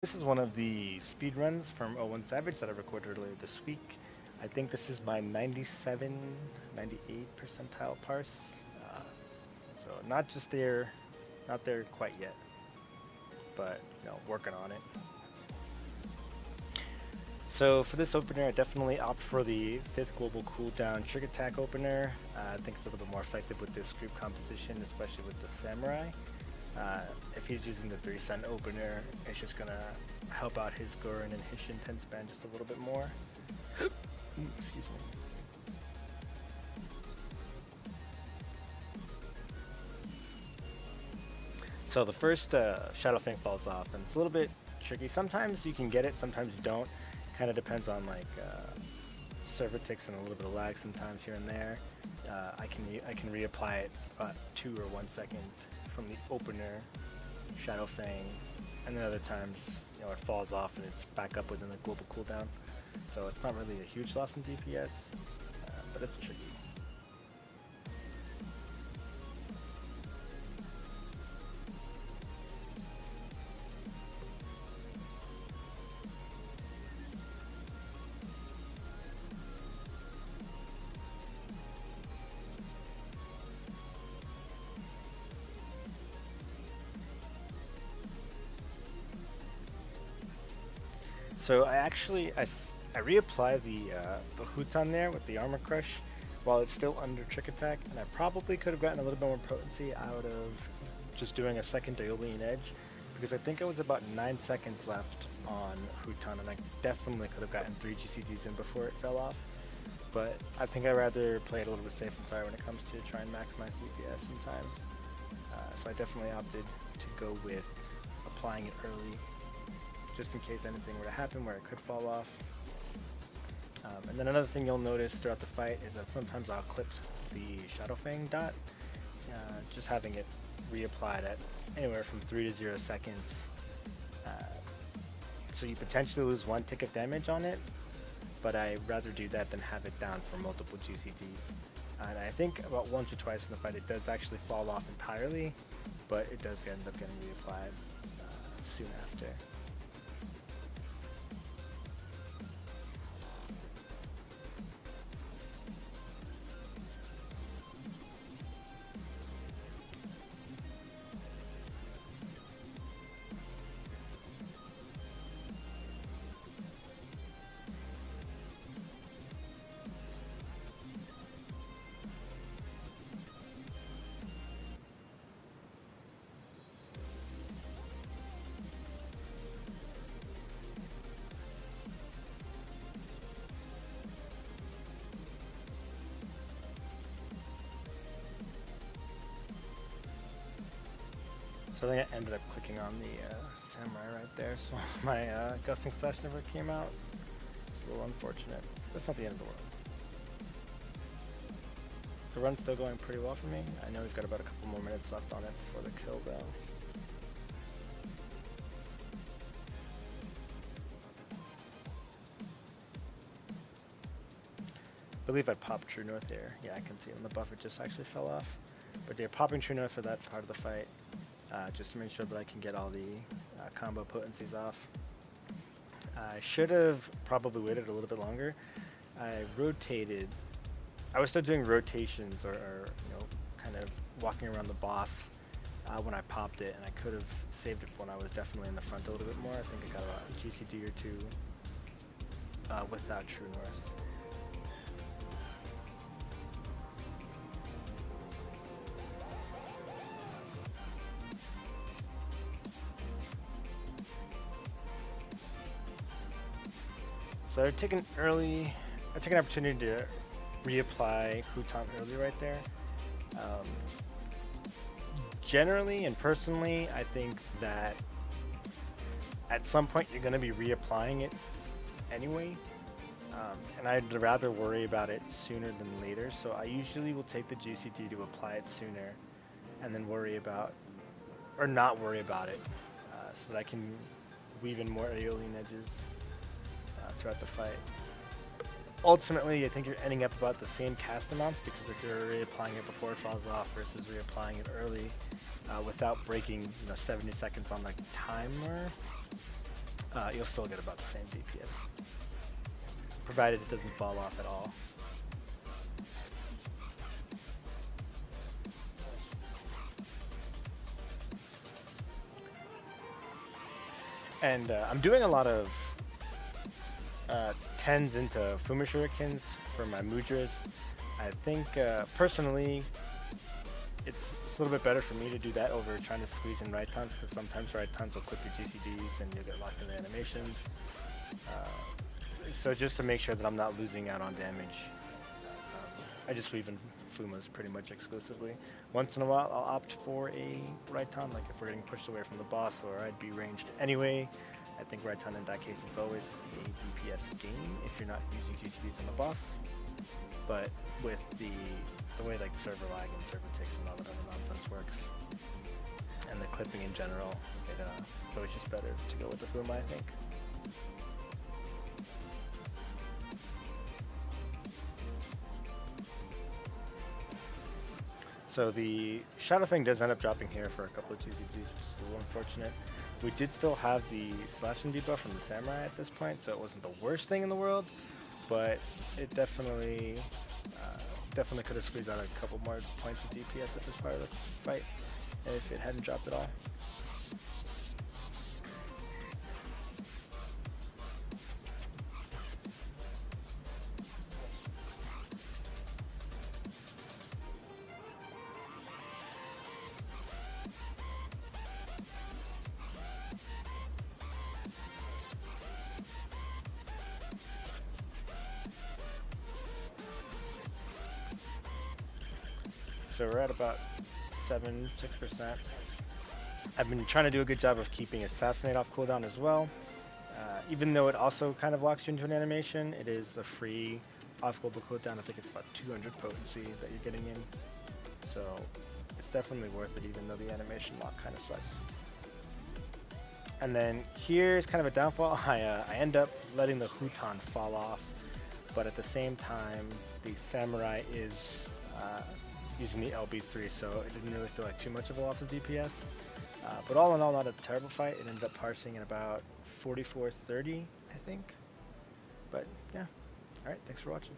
This is one of the speed runs from 01 Savage that I recorded earlier this week. I think this is my 97, 98 percentile parse. Uh, so not there quite yet, but working on it. So for this opener, I definitely opt for the 5th global cooldown trick attack opener. I think it's a little bit more effective with this group composition, especially with the samurai. If he's using the 3-cent opener, it's just gonna help out his Gurren and his Shinten span just a little bit more. Excuse me. So the first Shadow Fang falls off, and it's a little bit tricky. Sometimes you can get it, sometimes you don't. Kind of depends on like server ticks and a little bit of lag sometimes here and there. I can reapply it about 2 or 1 second from the opener Shadow Fang, and then other times it falls off and it's back up within the global cooldown. So it's not really a huge loss in DPS, but it's tricky. So I reapply the Hutan there with the Armor Crush while it's still under Trick Attack, and I probably could have gotten a little bit more potency out of just doing a second Aeolian Edge, because I think it was about 9 seconds left on Hutan, and I definitely could have gotten 3 GCDs in before it fell off. But I think I'd rather play it a little bit safe and sorry when it comes to try and maximize DPS sometimes. So I definitely opted to go with applying it early, just in case anything were to happen where it could fall off. And then another thing you'll notice throughout the fight is that sometimes I'll clip the Shadow Fang dot, just having it reapplied at anywhere from 3 to 0 seconds. So you potentially lose 1 tick of damage on it, but I'd rather do that than have it down for multiple GCDs. And I think about once or twice in the fight it does actually fall off entirely, but it does end up getting reapplied soon after. So I think I ended up clicking on the samurai right there, so my gusting slash never came out. It's a little unfortunate. That's not the end of the world. The run's still going pretty well for me. I know we've got about a couple more minutes left on it before the kill though. I believe I popped True North here. Yeah, I can see it on the buff, it just actually fell off. But yeah, popping True North for that part of the fight, just to make sure that I can get all the combo potencies off. I should have probably waited a little bit longer. I was still doing rotations or kind of walking around the boss when I popped it, and I could have saved it for when I was definitely in the front a little bit more. I think I got about a GCD or 2 without True North. So I took an opportunity to reapply Hutan early right there. Generally and personally, I think that at some point you're going to be reapplying it anyway, and I'd rather worry about it sooner than later. So I usually will take the GCD to apply it sooner, and then not worry about it, so that I can weave in more Aeolian edges throughout the fight. Ultimately, I think you're ending up about the same cast amounts, because if you're reapplying it before it falls off versus reapplying it early without breaking 70 seconds on the timer, you'll still get about the same DPS, provided it doesn't fall off at all. And I'm doing a lot of 10s into Fuma Shurikens for my Mudras. I think personally it's a little bit better for me to do that over trying to squeeze in Raitons, because sometimes Raitons will clip your GCDs and you'll get locked in the animation. So just to make sure that I'm not losing out on damage, I just weave in Fumas pretty much exclusively. Once in a while I'll opt for a Raiton, like if we're getting pushed away from the boss or I'd be ranged anyway. I think Raiton in that case is always a DPS game if you're not using GCDs on the boss. But with the way like server lag and server ticks and all that other nonsense works, and the clipping in general, it's always just better to go with the Fuma, I think. So the Shadow Fang does end up dropping here for a couple of GCDs, which is a little unfortunate. We did still have the slashing debuff from the Samurai at this point, so it wasn't the worst thing in the world, but it definitely could have squeezed out a couple more points of DPS at this part of the fight if it hadn't dropped at all. So we're at about 6%. I've been trying to do a good job of keeping Assassinate off cooldown as well. Even though it also kind of locks you into an animation, it is a free off global cooldown. I think it's about 200 potency that you're getting in. So it's definitely worth it, even though the animation lock kind of sucks. And then here's kind of a downfall. I end up letting the Huton fall off, but at the same time, the Samurai is using the LB3, so it didn't really feel like too much of a loss of DPS. But all in all, not a terrible fight. It ended up parsing in about 44-30, I think. But yeah, alright, thanks for watching.